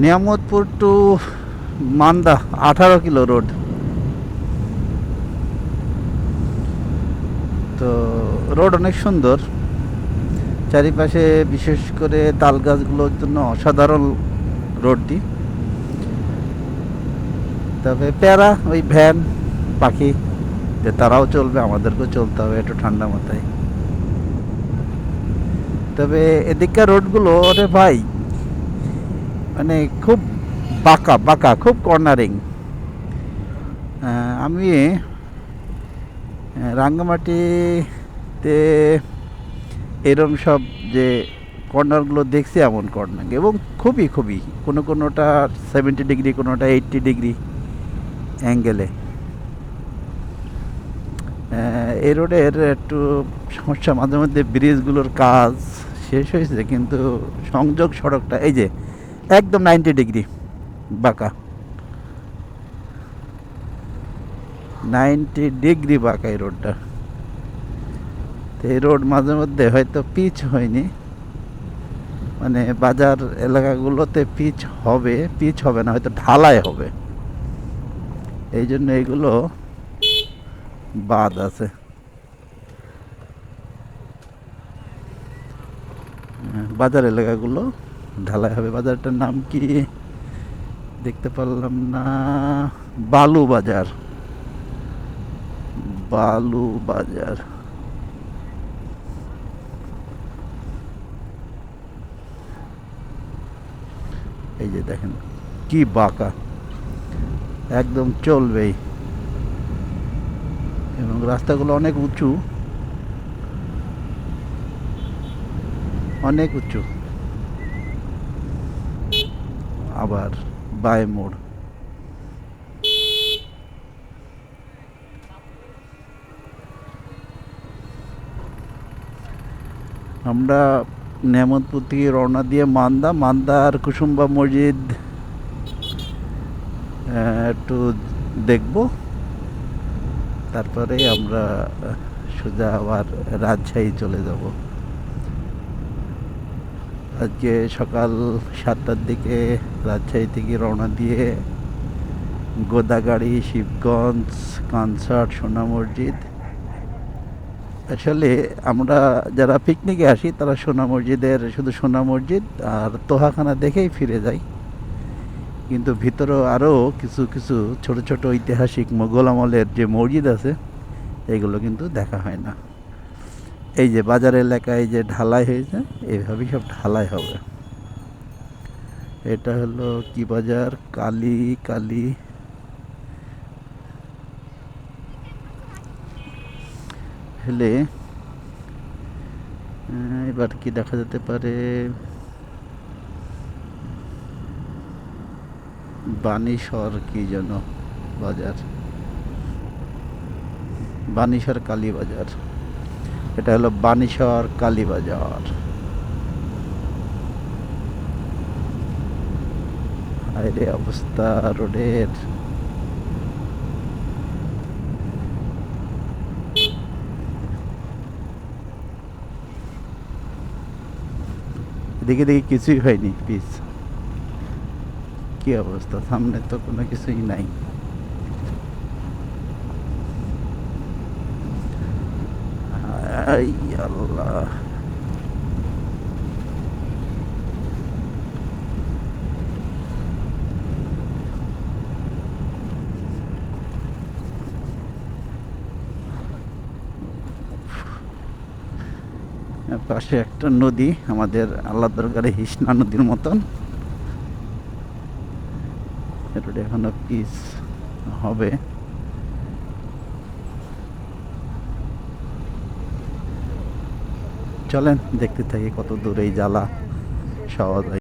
Niamatpur to Manda 18 kilo road. তো road অনেক সুন্দর, চারিপাশে বিশেষ করে তাল গাছগুলোর জন্য অসাধারণ রোডটি। তবে প্যারা ওই ভ্যান পাখি যে তারাও চলবে, আমাদেরকেও চলতে হবে একটু ঠান্ডা মাথায়। তবে এদিককার রোডগুলো ওরে ভাই, মানে খুব বাঁকা বাঁকা, খুব কর্নারিং। আমি রাঙ্গামাটিতে এরম সব যে কর্নারগুলো দেখছি, এমন কর্নার, এবং খুবই খুবই কোনোটা 70 ডিগ্রি, কোনোটা 80 ডিগ্রি অ্যাঙ্গেলে। এই রোডের একটু সমস্যা, মাঝে মধ্যে ব্রিজগুলোর কাজ শেষ হয়েছে কিন্তু সংযোগ সড়কটা এই যে একদম 90 ডিগ্রি বাঁকা, 90 ডিগ্রি বাঁকা এই রোডটা। তো এই রোড মাঝে মধ্যে হয়তো পিচ হয়নি, মানে বাজার এলাকাগুলোতে পিচ হবে না, হয়তো ঢালাই হবে, এই জন্য এইগুলো বাদ আছে। বাজার এলাকাগুলো ঢালাই হবে। বাজারটার নাম কি দেখতে পারলাম না, বালু বাজার, বালু বাজার। এই যে দেখেন কি বাঁকা, একদম চলবেই, এবং রাস্তাগুলো অনেক উঁচু, অনেক উঁচু। আবার বাই মোড়। আমরা নেমতপুর থেকে রওনা দিয়ে মান্দার কুসুম্বা মসজিদ একটু দেখব, তারপরে আমরা সোজা আবার রাজশাহী চলে যাব। আজকে সকাল 7টার দিকে রাজশাহী থেকে রওনা দিয়ে গোদাগাড়ি, শিবগঞ্জ, কানসার্ট, সোনা মসজিদ। আসলে আমরা যারা পিকনিকে আসি তারা শুধু সোনা মসজিদ আর তোহাখানা দেখেই ফিরে যাই, কিন্তু ভিতরেও আরও কিছু কিছু ছোট ছোট ঐতিহাসিক মোগল আমলের যে মসজিদ আছে, এগুলো কিন্তু দেখা হয় না। এই যে বাজার এলাকায় যে ঢালাই হয়েছে, এইভাবেই সব ঢালাই হবে। এটা হলো কি বাজার, কালী কালী হলে এবার কি দেখা যেতে পারে, বানেশ্বর কি যেন বাজার, বানেশ্বর কালী বাজার। এটা হলো বানেশ্বর কালী বাজার। আরে অবস্থা রোডের, দেখি দেখি কিছুই হয়নি, পিস কি অবস্থা, সামনে তো কোনো কিছুই নাই। আই আল্লাহ, পাশে একটা নদী, আমাদের আল্লাহ দরকারে হিসনা নদীর মতন। এটা এখনো পিস হবে। চলেন দেখতে থাকি কত দূর এই জ্বালা সহজ হয়।